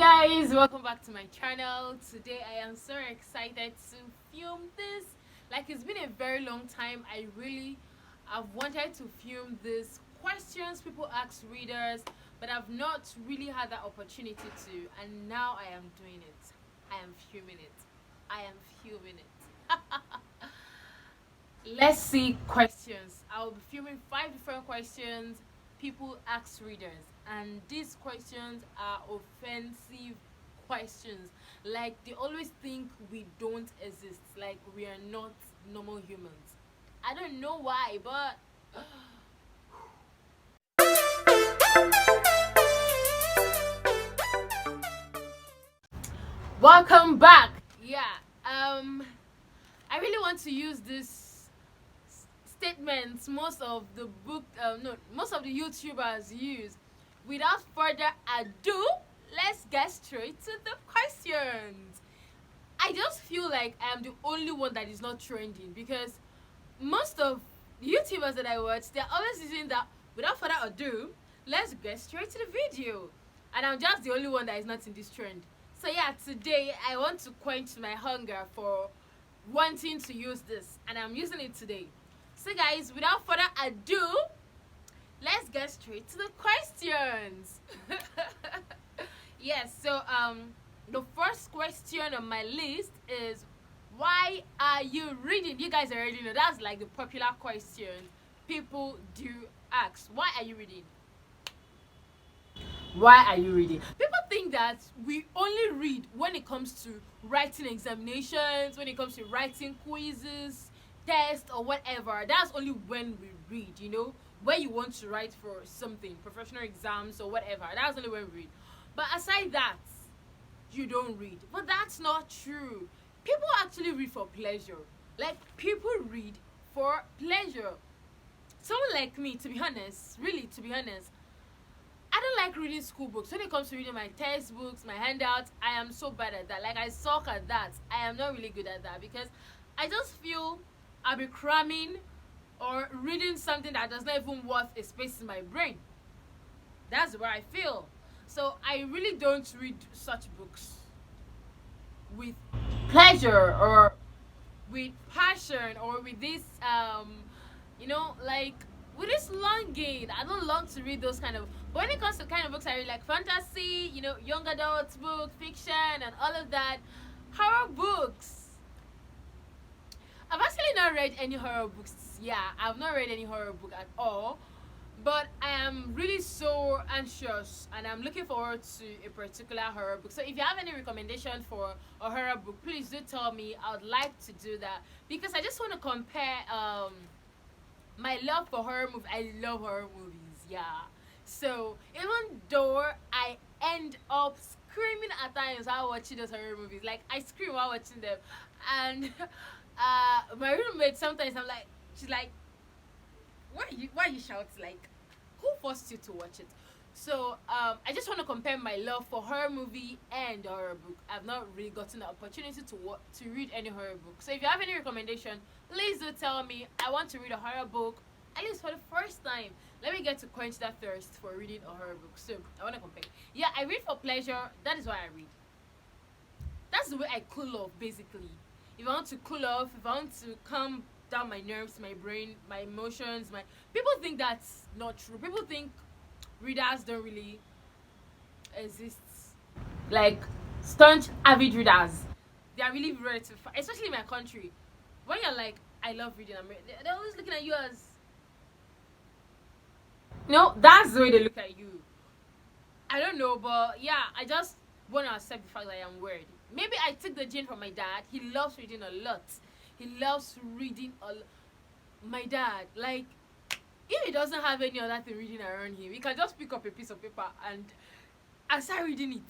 Guys, welcome back to my channel. Today I am so excited to film this. Like, it's been a very long time. I've wanted to film this questions people ask readers, but I've not really had that opportunity to, and now I am doing it. I am filming it. I am filming it. Let's see questions. I'll be filming 5 different questions people ask readers, and these questions are offensive questions. Like, they always think we don't exist, like we are not normal humans. I don't know why, but welcome back. I really want to use this statements most of the YouTubers use. Without further ado, let's get straight to the questions. I just feel like I am the only one that is not trending, because most of the YouTubers that I watch, they're always using that. Without further ado, let's get straight to the video. And I'm just the only one that is not in this trend. So yeah, today I want to quench my hunger for wanting to use this, and I'm using it today. So guys, without further ado, let's get straight to the questions. Yes, so the first question on my list is, why are you reading? You guys already know that's like the popular question people do ask. Why are you reading? Why are you reading? People think that we only read when it comes to writing examinations, when it comes to writing quizzes, tests, or whatever. That's only when we read, when you want to write for something, professional exams or whatever. That's only when we read. But aside that, you don't read. But that's not true. People actually read for pleasure. Like, people read for pleasure. Someone like me, to be honest, I don't like reading school books. When it comes to reading my textbooks, my handouts, I am so bad at that. Like, I suck at that. I am not really good at that, because I just feel I'll be cramming or reading something that does not even worth a space in my brain. That's where I feel. So I really don't read such books with pleasure or with passion or with this like with this longing. I don't long to read those kind of. But when it comes to kind of books I read, like fantasy, young adult book, fiction, and all of that, horror books. I've actually not read any horror books. Yeah, I've not read any horror book at all. But I am really so anxious, and I'm looking forward to a particular horror book. So if you have any recommendation for a horror book, please do tell me. I would like to do that, because I just want to compare my love for horror movies. I love horror movies, yeah. So even though I end up screaming at times while watching those horror movies, like I scream while watching them, and my roommate sometimes she's like, why you shout? Like, who forced you to watch it? So I just want to compare my love for horror movie and horror book. I've not really gotten the opportunity to read any horror book. So if you have any recommendation, please do tell me. I want to read a horror book, at least for the first time. Let me get to quench that thirst for reading a horror book. So I want to compare. Yeah, I read for pleasure. That is why I read. That's the way I cool off, basically. If I want to cool off, if I want to calm down my nerves, my brain, my emotions, people think that's not true. People think readers don't really exist. Like, staunch avid readers, they are really rare to find, especially in my country. When you're like, I love reading, they're always looking at you as, that's the way they look at you. I don't know, but yeah, I just want to accept the fact that I am weird. Maybe I took the gene from my dad. He loves reading a lot. My dad, like, if he doesn't have any other thing reading around him, he can just pick up a piece of paper and start reading it.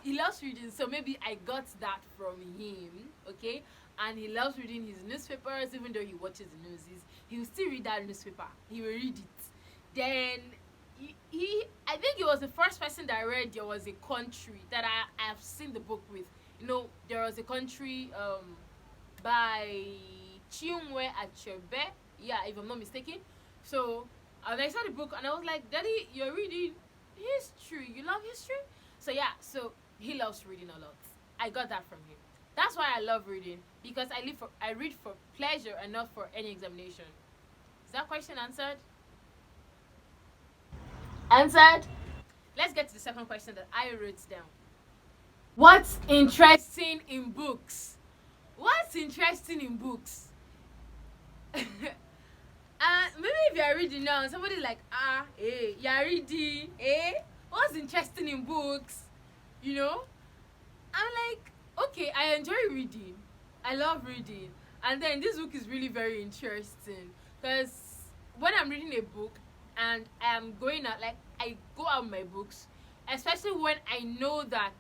He loves reading, so maybe I got that from him, okay? And he loves reading his newspapers. Even though he watches the news, he will still read that newspaper. He will read it. Then I think he was the first person that I read There Was a Country, that I have seen the book with. There Was a Country by Chinwe Achebe, yeah, if I'm not mistaken. So and I saw the book and I was like, Daddy, you're reading history, you love history? So yeah, so He loves reading a lot. I got that from him. That's why I love reading, because I read for pleasure and not for any examination. Is that question answered? Answered. Let's get to the second question that I wrote down. What's interesting in books? What's interesting in books? Maybe if you're reading now, somebody's like, hey, you're reading, what's interesting in books? You know? I'm like, okay, I enjoy reading. I love reading. And then this book is really very interesting. Because when I'm reading a book and I'm going out, like, I go out my books, especially when I know that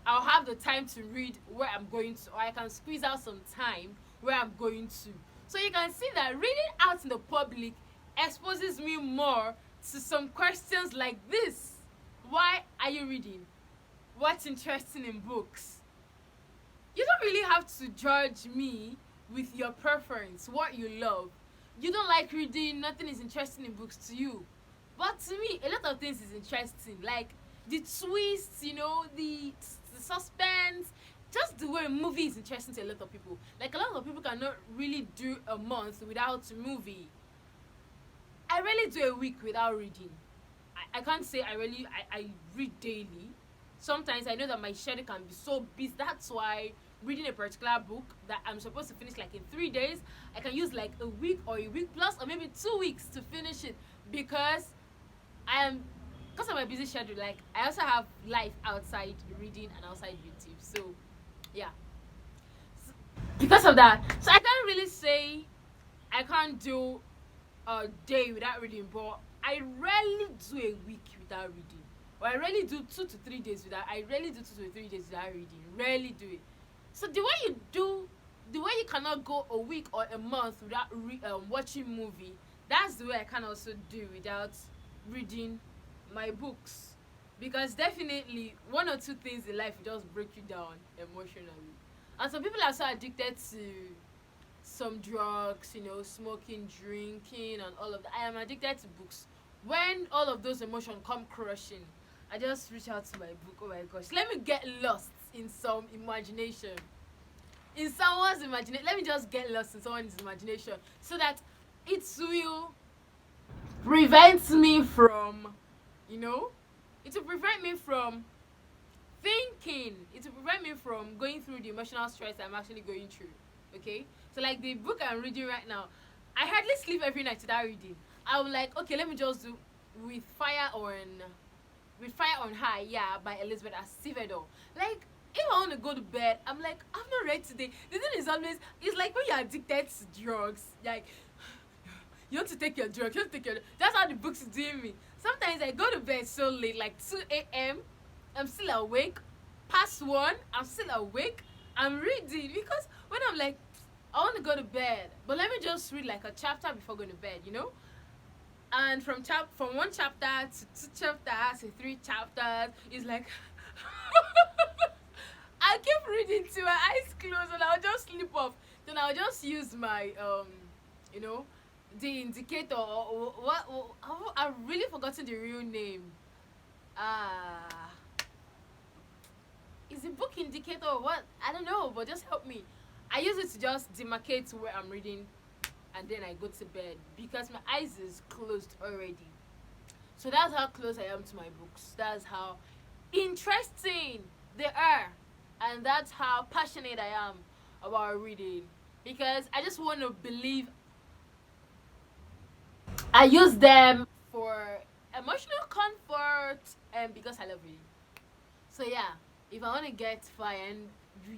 I'll have the time to read where I'm going to, or I can squeeze out some time where I'm going to. So you can see that reading out in the public exposes me more to some questions like this. Why are you reading? What's interesting in books? You don't really have to judge me with your preference, what you love. You don't like reading, nothing is interesting in books to you. But to me, a lot of things is interesting. Like the twists, the suspense, just the way a movie is interesting to a lot of people. Like a lot of people cannot really do a month without a movie. I rarely do a week without reading. I can't say I read daily. Sometimes I know that my schedule can be so busy. That's why reading a particular book that I'm supposed to finish like in 3 days, I can use like a week or a week plus or maybe 2 weeks to finish it, because of my busy schedule. Like I also have life outside reading and outside YouTube. So yeah. Because of that, so I can't really say I can't do a day without reading, but I rarely do a week without reading. Or I rarely do 2 to 3 days without. I rarely do 2 to 3 days without reading. Rarely do it. So the way you cannot go a week or a month without watching movie, that's the way I can also do without reading my books. Because definitely 1 or 2 things in life will just break you down emotionally. And some people are so addicted to some drugs, smoking, drinking, and all of that. I am addicted to books. When all of those emotions come crushing, I just reach out to my book. Oh my gosh, let me get lost in some imagination. In someone's imagination. Let me just get lost in someone's imagination so that it will prevent me from, it will prevent me from thinking. It will prevent me from going through the emotional stress I'm actually going through. Okay? So like the book I'm reading right now, I hardly sleep every night without reading. I'm like, okay, let me just do with Fire on High, by Elizabeth Acevedo. Like, if I want to go to bed, I'm like, I'm not ready today. The thing is always, it's like when you're addicted to drugs, like, you want to take your drugs, that's how the book's doing me. Sometimes I go to bed so late, like 2 a.m., I'm still awake, past 1, I'm still awake, I'm reading, because when I'm like, I want to go to bed, but let me just read like a chapter before going to bed, And from 1 chapter to 2 chapters to 3 chapters, it's like I keep reading till my eyes closed and I'll just sleep off. Then I'll just use my the indicator or what I've really forgotten the real name. Is it book indicator or what? I don't know, but just help me. I use it to just demarcate where I'm reading, and then I go to bed because my eyes is closed already. So that's how close I am to my books. That's how interesting they are, and that's how passionate I am about reading, because I just want to believe. I use them for emotional comfort and because I love reading. So yeah, if I want to get fire, and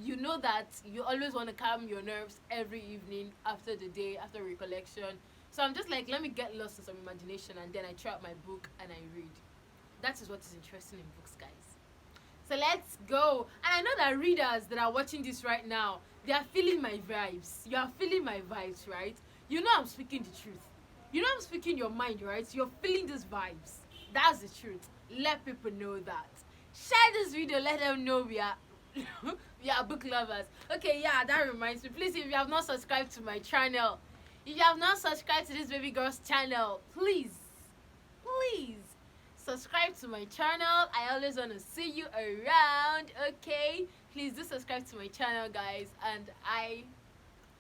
you know that you always want to calm your nerves every evening after the day, after recollection. So I'm just like, let me get lost in some imagination, and then I throw out my book and I read. That is what is interesting in books, guys. So let's go. And I know that readers that are watching this right now, they are feeling my vibes. You are feeling my vibes, right? You know I'm speaking the truth. You know I'm speaking your mind, right? You're feeling these vibes. That's the truth. Let people know that. Share this video. Let them know we are we are book lovers. Okay, yeah, that reminds me. Please, if you have not subscribed to my channel, if you have not subscribed to this baby girl's channel, please subscribe to my channel. I always want to see you around. Okay, please do subscribe to my channel, guys, and I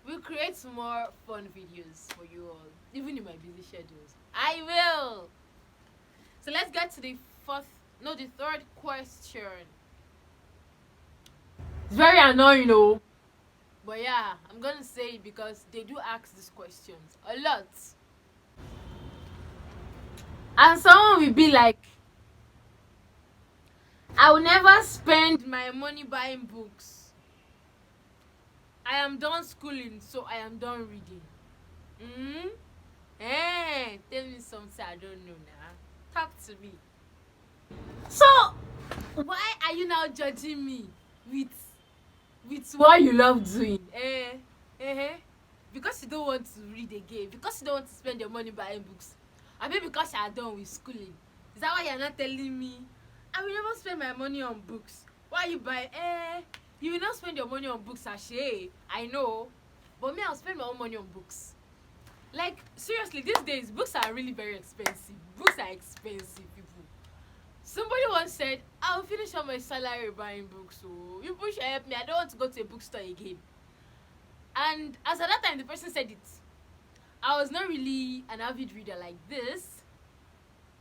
will create some more fun videos for you all, even in my busy schedules. I will. So let's get to the third question. It's very annoying, though. But yeah, I'm gonna say it because they do ask these questions a lot. And someone will be like, I will never spend my money buying books. I am done schooling, so I am done reading. Tell me something I don't know now. Talk to me. So, why are you now judging me with what you love doing? Because you don't want to read again, because you don't want to spend your money buying books. I mean, because you are done with schooling. Is that why you are not telling me? I will never spend my money on books. Why you buy? You will not spend your money on books, Ashe. I know. But me, I'll spend my own money on books. Like, seriously, these days, books are really very expensive. Books are expensive, people. Somebody once said, I'll finish all my salary buying books. So, you should help me. I don't want to go to a bookstore again. And as at that time, the person said it, I was not really an avid reader like this.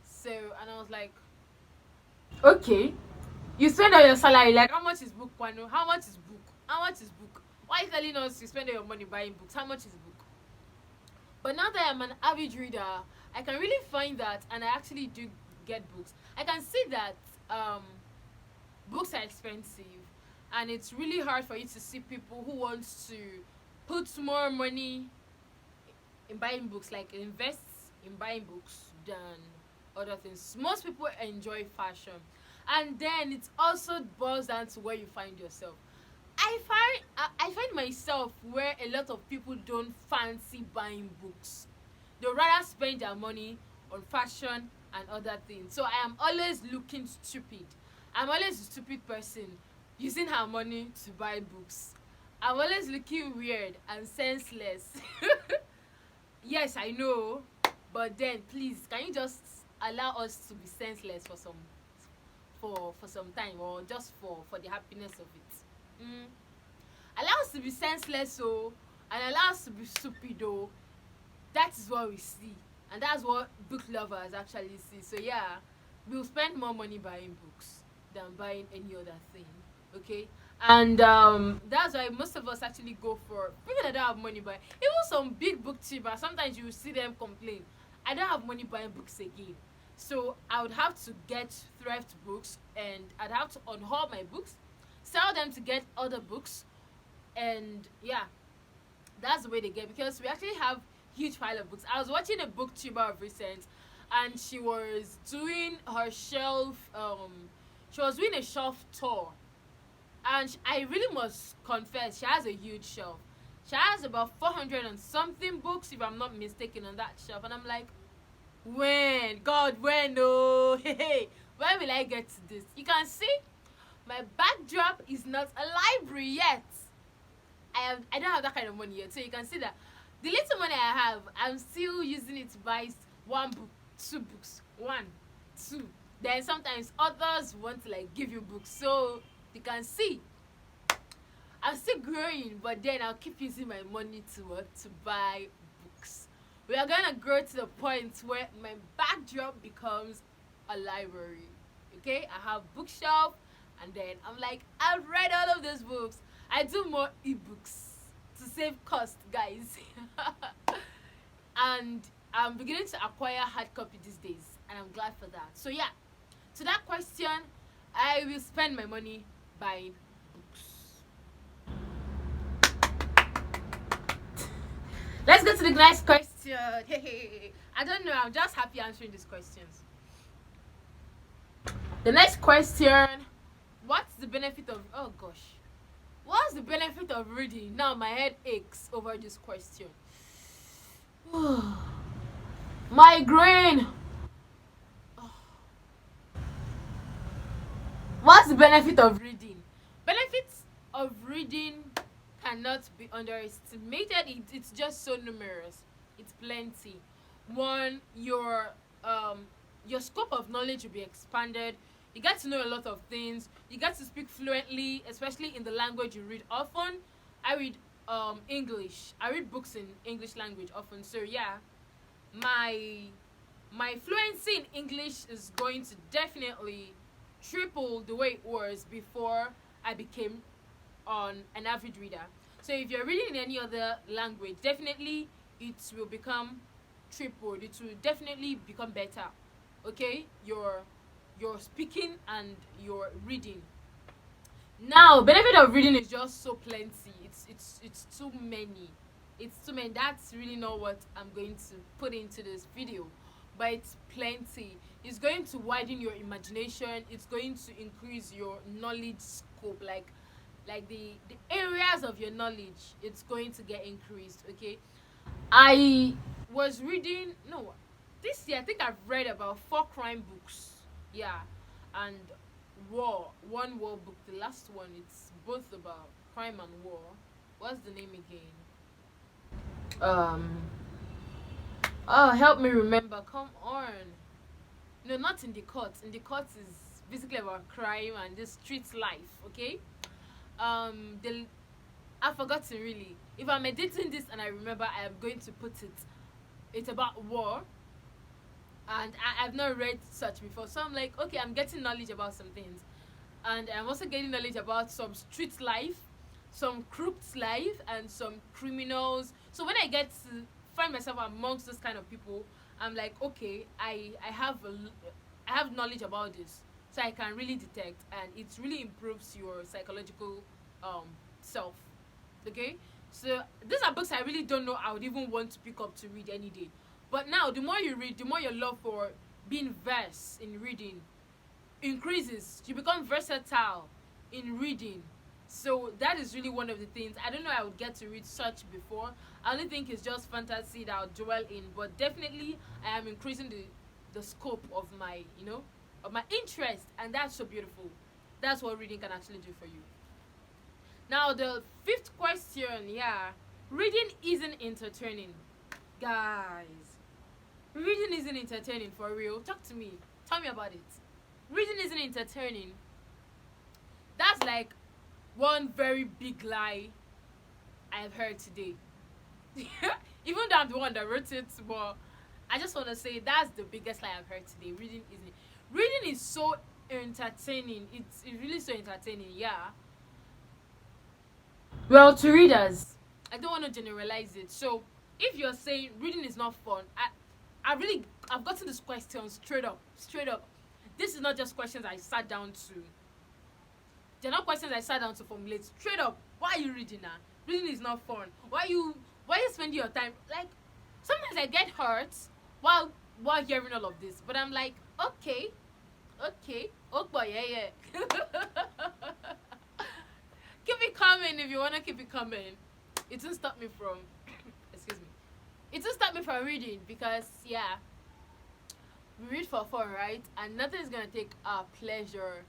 So, and I was like, okay, you spend all your salary. Like, how much is book, Kwano? How much is book? How much is book? Why are you telling us you spend all your money buying books? How much is book? But now that I'm an avid reader, I can really find that, and I actually do get books. I can see that books are expensive, and it's really hard for you to see people who want to put more money in buying books, like invest in buying books than other things. Most people enjoy fashion, and then it also boils down to where you find yourself. I find myself where a lot of people don't fancy buying books. They rather spend their money on fashion and other things. So I am always looking stupid. I'm always a stupid person using her money to buy books. I'm always looking weird and senseless. Yes, I know, but then please, can you just allow us to be senseless for some time, or just for the happiness of it? Allow us to be senseless, so, and allow us to be stupid, though. That is what we see, and that's what book lovers actually see. So yeah, we'll spend more money buying books than buying any other thing. Okay, and that's why most of us actually go for people that don't have money buy. Even some big booktubers, sometimes you will see them complain, I don't have money buying books again. So I would have to get thrift books, and I'd have to unhaul my books, sell them to get other books, and yeah, that's the way they get, because we actually have huge pile of books. I was watching a booktuber of recent, and she was doing her shelf. She was doing a shelf tour, and I really must confess, she has a huge shelf. She has about 400 and something books, if I'm not mistaken, on that shelf. And I'm like, when? God, when? Oh, hey, when will I get to this? You can see my backdrop is not a library yet. I don't have that kind of money yet. So you can see that the little money I have, I'm still using it to buy one book, two books, one, two. Then sometimes others want to like give you books. So you can see I'm still growing, but then I'll keep using my money to buy books. We are gonna grow to the point where my backdrop becomes a library. Okay, I have bookshelf, and then I'm like, I've read all of those books. I do more ebooks to save cost, guys. And I'm beginning to acquire hard copy these days, and I'm glad for that. So yeah, to that question, I will spend my money buying books. Let's go to the next question. I don't know, I'm just happy answering these questions. The next question, what's the benefit of, oh gosh, what's the benefit of reading? Now my head aches over this question. Migraine. What's the benefit of reading? Benefits of reading cannot be underestimated. It's just so numerous. It's plenty. One, your scope of knowledge will be expanded. You get to know a lot of things. You get to speak fluently, especially in the language you read often. I read English. I read books in English language often. So yeah, my fluency in English is going to definitely triple the way it was before I became an avid reader. So if you're reading in any other language, definitely it will become tripled. It will definitely become better. Okay, your speaking and your reading. Now, benefit of reading is just so plenty. It's too many. It's too many. That's really not what I'm going to put into this video, but it's plenty. It's going to widen your imagination. It's going to increase your knowledge scope, like the areas of your knowledge. It's going to get increased. Okay, I was reading. No, this year I think I've read about 4 crime books. Yeah, and one war book. The last one, it's both about crime and war. What's the name again? um oh, help me remember, come on. No, not In the Court. In the Court is basically about crime and this street life. Okay, the I've forgotten really. If I'm editing this and I remember, I am going to put it. It's about war, and I've not read such before, so I'm like, okay, I'm getting knowledge about some things, and I'm also getting knowledge about some street life, some crooks life, and some criminals. So when I get to find myself amongst those kind of people, I'm like, okay, I have knowledge about this, so I can really detect, and it really improves your psychological self. Okay, so these are books I really don't know I would even want to pick up to read any day. But now, the more you read, the more your love for being versed in reading increases. You become versatile in reading. So that is really one of the things. I don't know I would get to read such before. I only think it's just fantasy that I'll dwell in. But definitely I am increasing the scope of my, of my interest. And that's so beautiful. That's what reading can actually do for you. Now the fifth question, yeah. Reading isn't entertaining. Guys, reading isn't entertaining, for real. Talk to me. Tell me about it. Reading isn't entertaining. That's like one very big lie I've heard today. Even though I'm the one that wrote it, but I just want to say that's the biggest lie I've heard today. Reading is so entertaining. It's really so entertaining, yeah. Well, to readers, I don't want to generalize it. So if you're saying reading is not fun, I've gotten this question straight up. Straight up. This is not just questions I sat down to. They're not questions I sat down to formulate. Straight up. Why are you reading now? Reading is not fun. Why you spending your time? Like, sometimes I get hurt while hearing all of this. But I'm like, okay. Oh boy, yeah. Keep it coming if you wanna keep it coming. It won't stop me from excuse me. It won't stop me from reading, because yeah, we read for fun, right? And nothing is gonna take our pleasure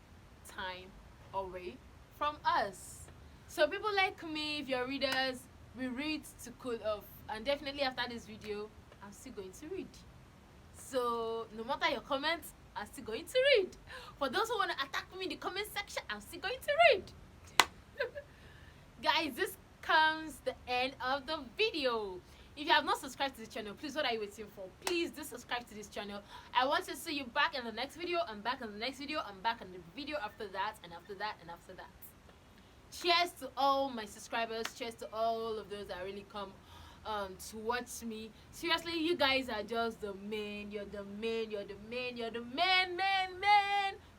time away from us. So people like me, if you're readers, we read to cool off. And definitely after this video, I'm still going to read. So no matter your comments, I'm still going to read. For those who want to attack me in the comment section, I'm still going to read. Guys, this comes the end of the video. If you have not subscribed to this channel, please, what are you waiting for? Please do subscribe to this channel. I want to see you back in the next video, and back in the next video, and back in the video after that, and after that, and after that. Cheers to all my subscribers. Cheers to all of those that really come to watch me. Seriously, you guys are just the main. You're the main. You're the main. You're the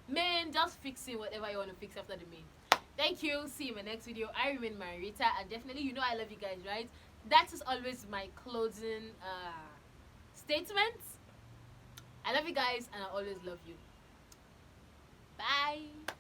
main. Just fixing whatever you want to fix after the main. Thank you. See you in my next video. I remain my Rita, and definitely, you know I love you guys, right? That is always my closing statement. I love you guys, and I always love you. Bye.